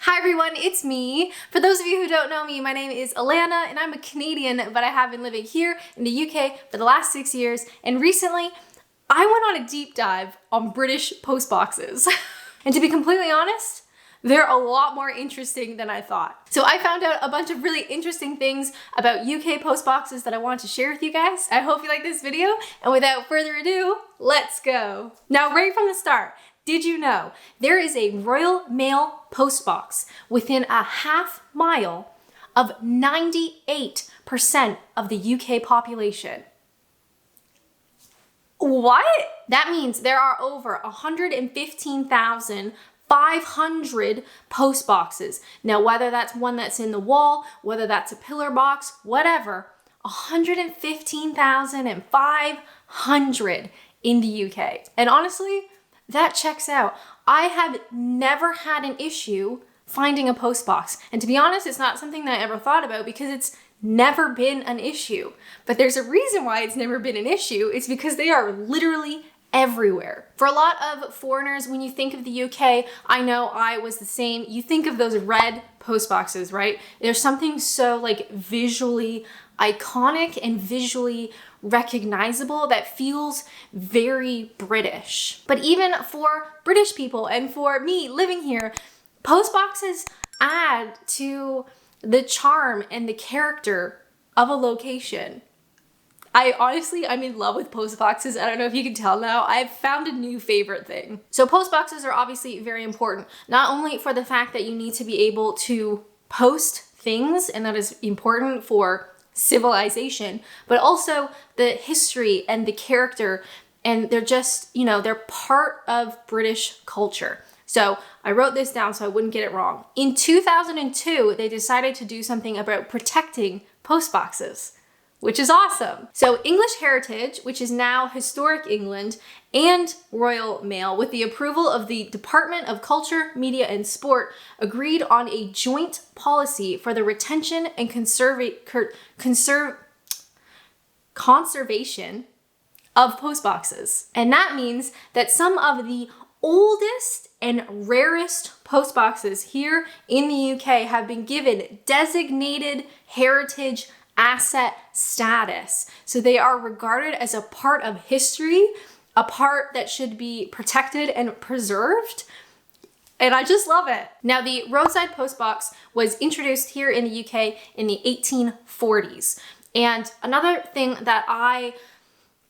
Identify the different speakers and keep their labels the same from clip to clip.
Speaker 1: Hi everyone, it's me. For those of you who don't know me, my name is Alanna and I'm a Canadian, but I have been living here in the UK for the last 6 years, and recently I went on a deep dive on British postboxes. And to be completely honest, they're a lot more interesting than I thought. So I found out a bunch of really interesting things about UK postboxes that I wanted to share with you guys. I hope you like this video, and without further ado, let's go. Now, right from the start, did you know there is a Royal Mail postbox within a half mile of 98% of the UK population? What? That means there are over 115,500 post boxes. Now, whether that's one that's in the wall, whether that's a pillar box, whatever, 115,500 in the UK. And honestly, that checks out. I have never had an issue finding a post box. And to be honest, it's not something that I ever thought about because it's never been an issue. But there's a reason why it's never been an issue. It's because they are literally everywhere. For a lot of foreigners, when you think of the UK, I know I was the same, you think of those red post boxes, right? There's something so like visually iconic and visually recognizable that feels very British. But even for British people and for me living here, post boxes add to the charm and the character of a location. I'm in love with post boxes. I don't know if you can tell now. I've found a new favorite thing. So post boxes are obviously very important, not only for the fact that you need to be able to post things, and that is important for civilization, but also the history and the character, and they're just, they're part of British culture. So I wrote this down so I wouldn't get it wrong. In 2002, they decided to do something about protecting post boxes, which is awesome. So English Heritage, which is now Historic England, and Royal Mail, with the approval of the Department of Culture, Media and Sport, agreed on a joint policy for the retention and conservation of post boxes. And that means that some of the oldest and rarest post boxes here in the UK have been given designated heritage asset status. So they are regarded as a part of history, a part that should be protected and preserved. And I just love it. Now, the roadside post box was introduced here in the UK in the 1840s. And another thing that I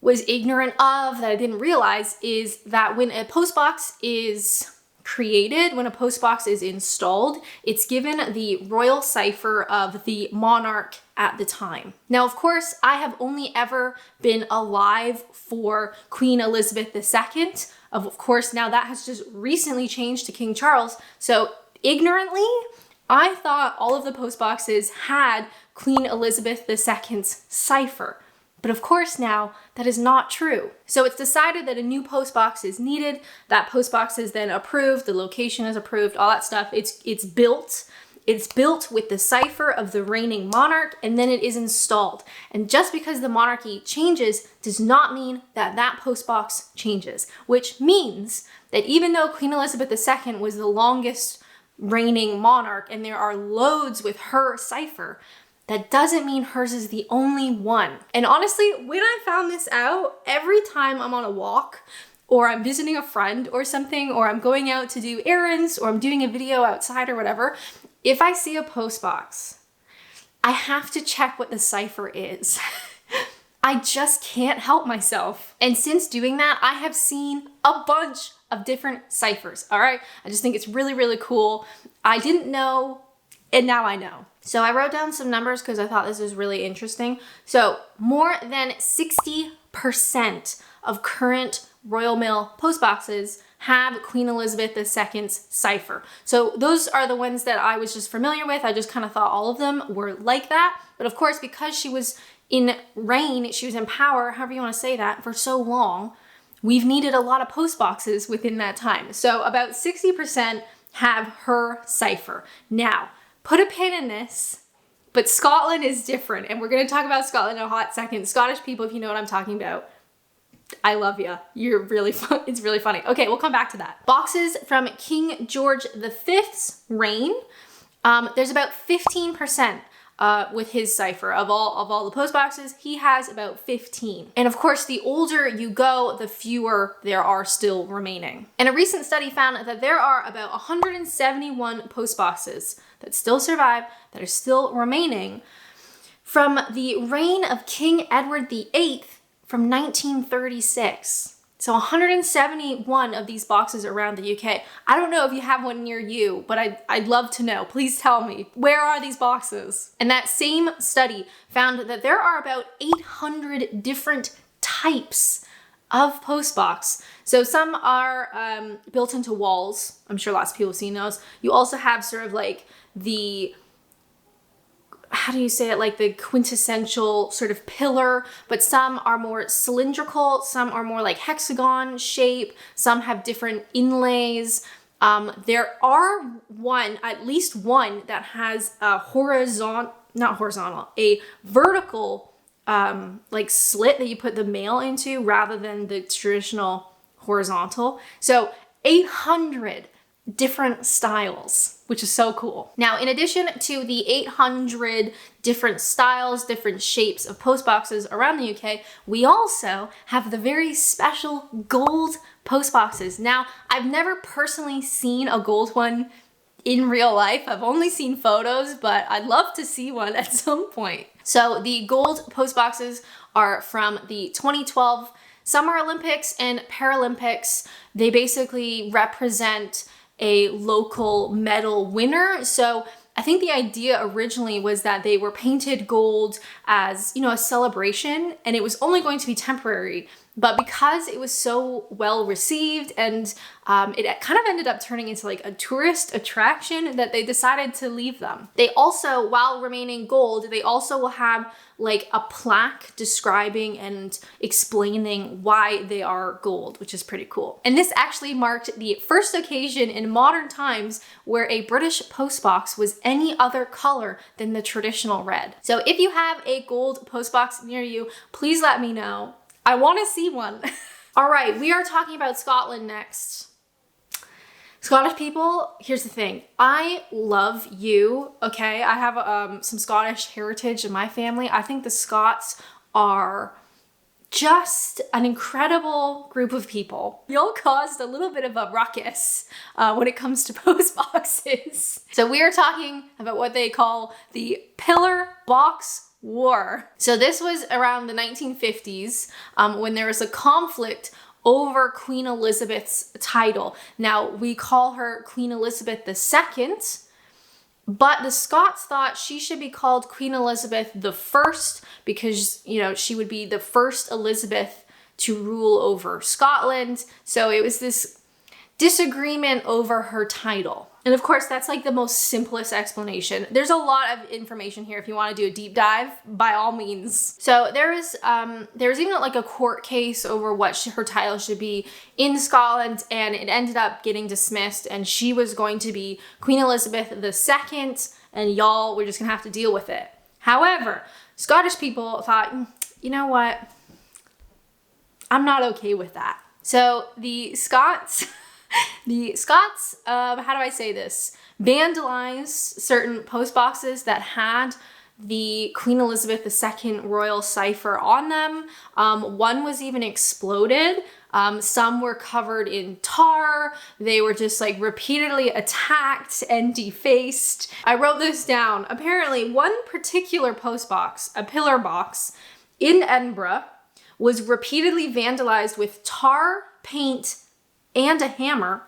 Speaker 1: was ignorant of that I didn't realize is that when a post box is created, when a post box is installed, it's given the royal cipher of the monarch at the time. Now, of course, I have only ever been alive for Queen Elizabeth II. Of course, now that has just recently changed to King Charles. So ignorantly, I thought all of the post boxes had Queen Elizabeth II's cipher. But of course now, that is not true. So it's decided that a new post box is needed. That post box is then approved, the location is approved, all that stuff. It's built. It's built with the cipher of the reigning monarch, and then it is installed. And just because the monarchy changes does not mean that that post box changes, which means that even though Queen Elizabeth II was the longest reigning monarch, and there are loads with her cipher, that doesn't mean hers is the only one. And honestly, when I found this out, every time I'm on a walk, or I'm visiting a friend or something, or I'm going out to do errands, or I'm doing a video outside or whatever, if I see a post box, I have to check what the cipher is. I just can't help myself. And since doing that, I have seen a bunch of different ciphers, all right? I just think it's really, really cool. I didn't know, and now I know. So I wrote down some numbers because I thought this was really interesting. So more than 60% of current Royal Mail post boxes have Queen Elizabeth II's cipher. So those are the ones that I was just familiar with. I just kind of thought all of them were like that. But of course, because she was in reign, she was in power, however you want to say that, for so long, we've needed a lot of post boxes within that time. So about 60% have her cipher. Now, put a pin in this, but Scotland is different, and we're going to talk about Scotland in a hot second. Scottish people, if you know what I'm talking about. I love you. You're really fun. It's really funny. Okay, we'll come back to that. Boxes from King George V's reign. There's about 15% with his cipher of all the post boxes. He has about 15. And of course, the older you go, the fewer there are still remaining. And a recent study found that there are about 171 post boxes that still survive, that are still remaining from the reign of King Edward VIII from 1936. So 171 of these boxes around the UK. I don't know if you have one near you, but I'd love to know. Please tell me, where are these boxes? And that same study found that there are about 800 different types of postbox. So some are built into walls. I'm sure lots of people have seen those. You also have sort of like the, how do you say it, like the quintessential sort of pillar, but some are more cylindrical, some are more like hexagon shape, some have different inlays. There are at least one that has a a vertical like slit that you put the mail into rather than the traditional horizontal. So 800 different styles, which is so cool. Now, in addition to the 800 different styles, different shapes of post boxes around the UK, we also have the very special gold post boxes. Now, I've never personally seen a gold one in real life. I've only seen photos, but I'd love to see one at some point. So the gold post boxes are from the 2012 Summer Olympics and Paralympics. They basically represent a local medal winner. So I think the idea originally was that they were painted gold as, you know, a celebration, and it was only going to be temporary. But because it was so well received and it kind of ended up turning into like a tourist attraction, that they decided to leave them. They also, while remaining gold, they also will have like a plaque describing and explaining why they are gold, which is pretty cool. And this actually marked the first occasion in modern times where a British postbox was any other color than the traditional red. So if you have a gold postbox near you, please let me know. I want to see one. All right, we are talking about Scotland next. Scottish people, here's the thing. I love you, okay? I have some Scottish heritage in my family. I think the Scots are just an incredible group of people. Y'all caused a little bit of a ruckus when it comes to post boxes. So we are talking about what they call the Pillar Box War. So this was around the 1950s when there was a conflict over Queen Elizabeth's title. Now, we call her Queen Elizabeth II, but the Scots thought she should be called Queen Elizabeth I because, you know, she would be the first Elizabeth to rule over Scotland. So it was this disagreement over her title. And of course, that's like the most simplest explanation. There's a lot of information here if you want to do a deep dive, by all means. So there was even like a court case over what her title should be in Scotland, and it ended up getting dismissed, and she was going to be Queen Elizabeth II, and y'all were just gonna have to deal with it. However, Scottish people thought, you know what? I'm not okay with that. So the Scots, how do I say this? Vandalized certain post boxes that had the Queen Elizabeth II royal cipher on them. One was even exploded. Some were covered in tar. They were just like repeatedly attacked and defaced. I wrote this down. Apparently, one particular post box, a pillar box in Edinburgh, was repeatedly vandalized with tar, paint, and a hammer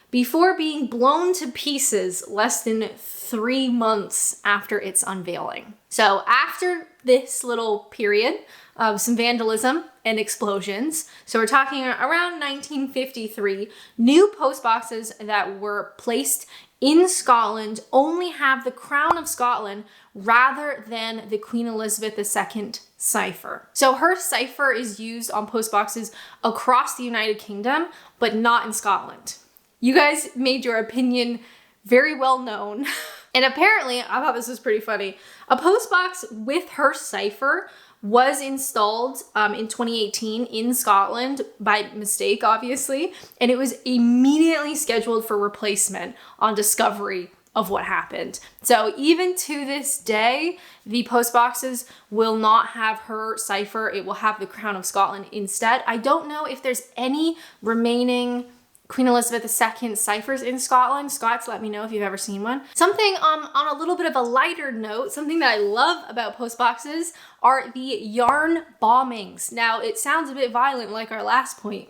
Speaker 1: before being blown to pieces less than 3 months after its unveiling. So after this little period of some vandalism and explosions, so we're talking around 1953, new post boxes that were placed in Scotland only have the Crown of Scotland rather than the Queen Elizabeth II cipher. So her cipher is used on post boxes across the United Kingdom, but not in Scotland. You guys made your opinion very well known. And apparently, I thought this was pretty funny, a post box with her cipher was installed in 2018 in Scotland by mistake, obviously, and it was immediately scheduled for replacement on discovery of what happened. So even to this day, the post boxes will not have her cipher. It will have the Crown of Scotland instead. I don't know if there's any remaining Queen Elizabeth II ciphers in Scotland. Scots, let me know if you've ever seen one. Something on a little bit of a lighter note, something that I love about post boxes are the yarn bombings. Now, it sounds a bit violent like our last point,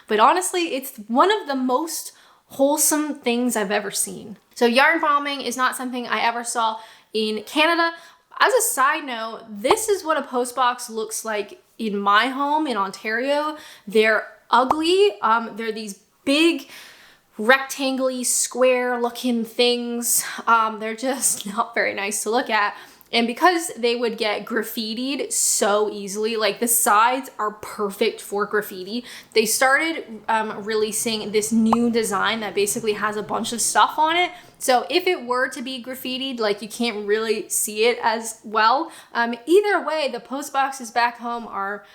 Speaker 1: but honestly, it's one of the most wholesome things I've ever seen. So yarn bombing is not something I ever saw in Canada. As a side note, this is what a post box looks like in my home in Ontario. They're ugly. They're these big, rectangle-y, square-looking things. They're just not very nice to look at. And because they would get graffitied so easily, like the sides are perfect for graffiti, they started releasing this new design that basically has a bunch of stuff on it. So if it were to be graffitied, like you can't really see it as well. Either way, the post boxes back home are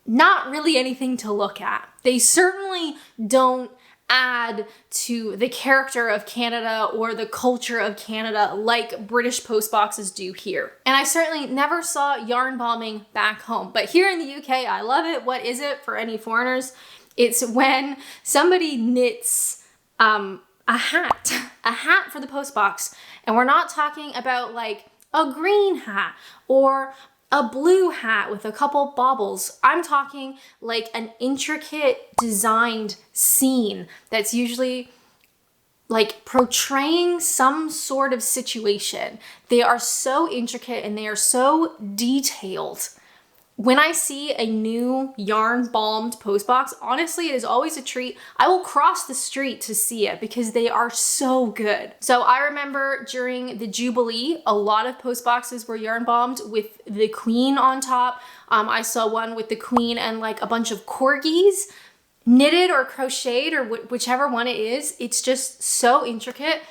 Speaker 1: not really anything to look at. They certainly don't add to the character of Canada or the culture of Canada like British post boxes do here. And I certainly never saw yarn bombing back home. But here in the UK, I love it. What is it for any foreigners? It's when somebody knits a hat for the post box. And we're not talking about like a green hat or a blue hat with a couple baubles. I'm talking like an intricate designed scene that's usually like portraying some sort of situation. They are so intricate and they are so detailed. When I see a new yarn bombed post box, honestly, it is always a treat. I will cross the street to see it because they are so good. So I remember during the Jubilee, a lot of post boxes were yarn bombed with the Queen on top. I saw one with the Queen and like a bunch of corgis, knitted or crocheted or whichever one it is. It's just so intricate.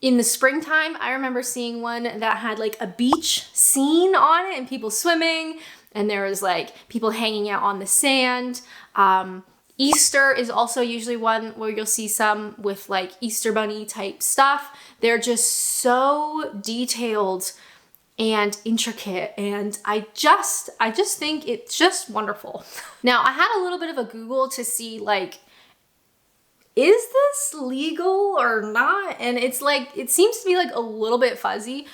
Speaker 1: In the springtime, I remember seeing one that had like a beach scene on it and people swimming. And there was like people hanging out on the sand. Easter is also usually one where you'll see some with like Easter bunny type stuff. They're just so detailed and intricate. And I just think it's just wonderful. Now I had a little bit of a Google to see like, is this legal or not? And it's like, it seems to be like a little bit fuzzy.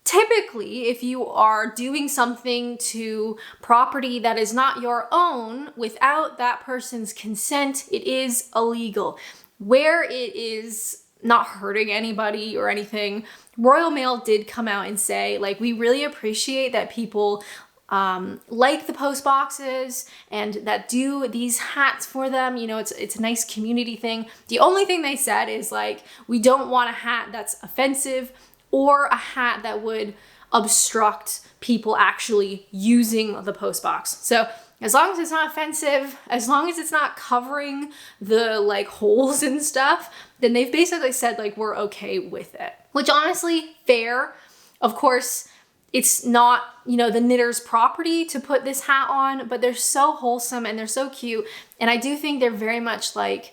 Speaker 1: Typically, if you are doing something to property that is not your own without that person's consent, it is illegal. Where it is not hurting anybody or anything, Royal Mail did come out and say, like, we really appreciate that people like the post boxes and that do these hats for them. You know, it's a nice community thing. The only thing they said is like, we don't want a hat that's offensive or a hat that would obstruct people actually using the post box. So as long as it's not offensive, as long as it's not covering the like holes and stuff, then they've basically said like, we're okay with it. Which honestly, fair. Of course, it's not, you know, the knitter's property to put this hat on, but they're so wholesome and they're so cute. And I do think they're very much like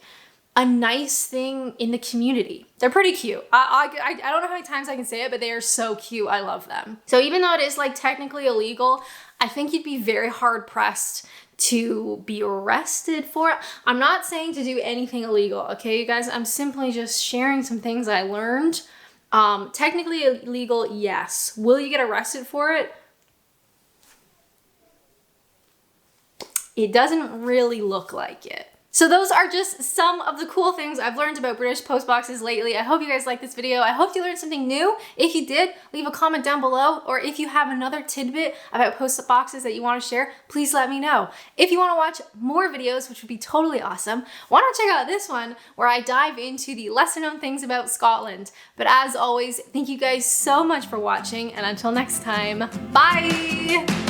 Speaker 1: a nice thing in the community. They're pretty cute. I don't know how many times I can say it, but they are so cute. I love them. So even though it is like technically illegal, I think you'd be very hard pressed to be arrested for it. I'm not saying to do anything illegal, okay, you guys? I'm simply just sharing some things I learned. Technically illegal, yes. Will you get arrested for it? It doesn't really look like it. So those are just some of the cool things I've learned about British post boxes lately. I hope you guys liked this video. I hope you learned something new. If you did, leave a comment down below, or if you have another tidbit about post boxes that you want to share, please let me know. If you want to watch more videos, which would be totally awesome, why not check out this one where I dive into the lesser known things about Scotland. But as always, thank you guys so much for watching, and until next time, bye!